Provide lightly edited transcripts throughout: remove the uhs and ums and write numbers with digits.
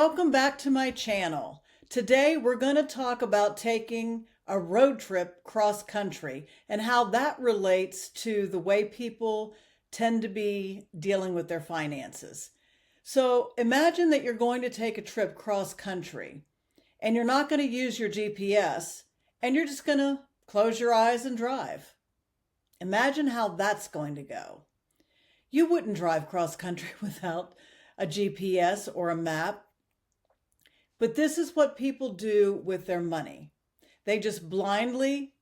Welcome back to my channel. Today we're going to talk about taking a road trip cross country and how that relates to the way people tend to be dealing with their finances. So imagine that you're going to take a trip cross country and you're not going to use your GPS and you're just going to close your eyes and drive. Imagine how that's going to go. You wouldn't drive cross country without a GPS or a map. But this is what people do with their money. They just blindly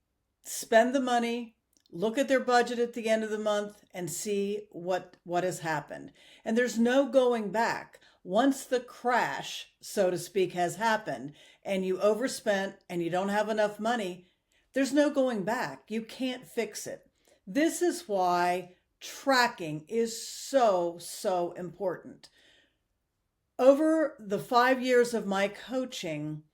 spend the money, look at their budget at the end of the month, and see what has happened. And there's no going back. Once the crash, so to speak, has happened, and you overspent and you don't have enough money, there's no going back. You can't fix it. This is why tracking is so important. Over the 5 years of my coaching,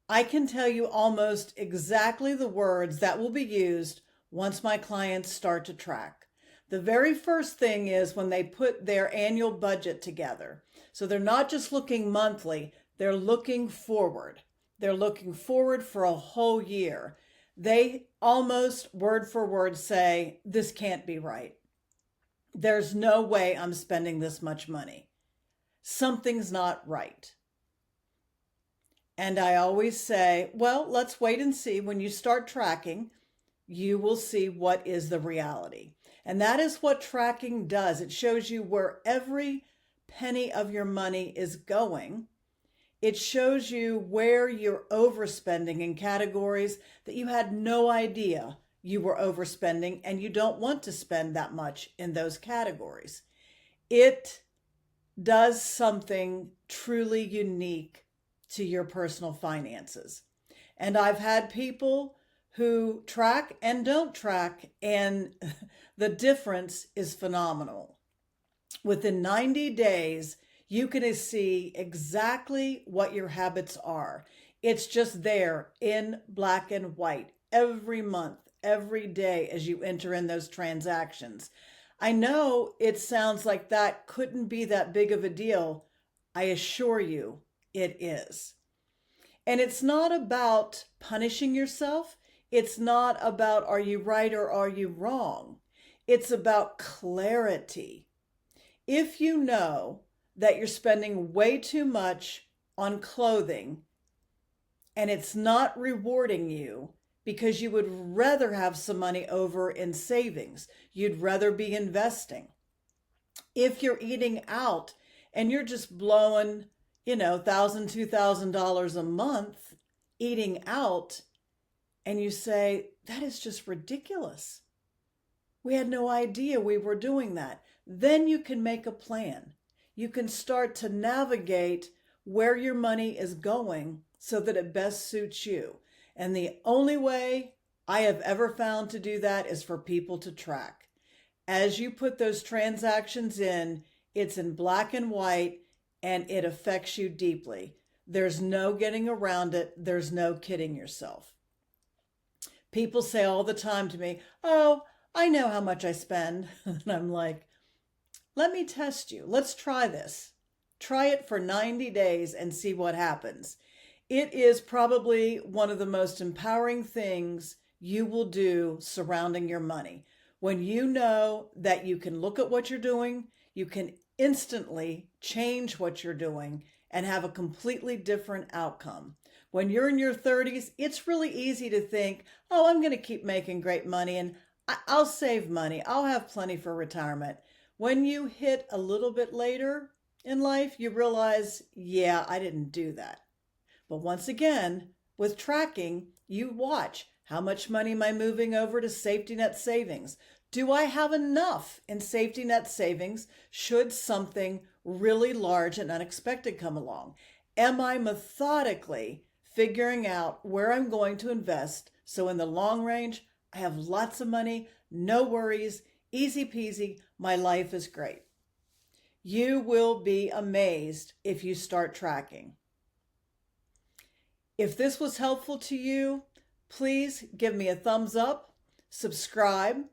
I can tell you almost exactly the words that will be used once my clients start to track. The very first thing is when they put their annual budget together. So they're not just looking monthly, they're looking forward. They're looking forward for a whole year. They almost word for word say, this can't be right. There's no way I'm spending this much money. Something's not right. And I always say, well, let's wait and see. When you start tracking, you will see what is the reality. And that is what tracking does. It shows you where every penny of your money is going. It shows you where you're overspending in categories that you had no idea you were overspending, and you don't want to spend that much in those categories. It does something truly unique to your personal finances. And I've had people who track and don't track, and the difference is phenomenal. Within 90 days, you can see exactly what your habits are. It's just there in black and white every month, every day as you enter in those transactions. I know it sounds like that couldn't be that big of a deal. I assure you it is. And it's not about punishing yourself. It's not about are you right or are you wrong. It's about clarity. If you know that you're spending way too much on clothing and it's not rewarding you, because you would rather have some money over in savings. You'd rather be investing. If you're eating out and you're just blowing, $1,000, $2,000 a month eating out, and you say, that is just ridiculous. We had no idea we were doing that. Then you can make a plan. You can start to navigate where your money is going so that it best suits you. And the only way I have ever found to do that is for people to track. As you put those transactions in, it's in black and white, and it affects you deeply. There's no getting around it. There's no kidding yourself. People say all the time to me, oh, I know how much I spend. And I'm like, let me test you. Let's try this. Try it for 90 days and see what happens. It is probably one of the most empowering things you will do surrounding your money. When you know that you can look at what you're doing, you can instantly change what you're doing and have a completely different outcome. When you're in your 30s, it's really easy to think, oh, I'm going to keep making great money and I'll save money. I'll have plenty for retirement. When you hit a little bit later in life, you realize, yeah, I didn't do that. But once again, with tracking, you watch how much money am I moving over to safety net savings? Do I have enough in safety net savings should something really large and unexpected come along? Am I methodically figuring out where I'm going to invest so in the long range, I have lots of money, no worries, easy peasy, my life is great. You will be amazed if you start tracking. If this was helpful to you, please give me a thumbs up, subscribe,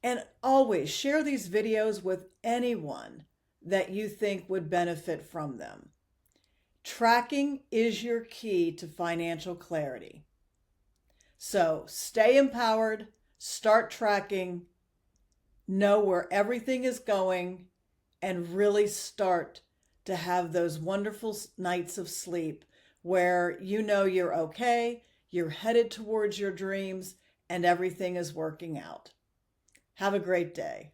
and always share these videos with anyone that you think would benefit from them. Tracking is your key to financial clarity. So stay empowered, start tracking, know where everything is going, and really start to have those wonderful nights of sleep where you know you're okay, you're headed towards your dreams, and everything is working out. Have a great day.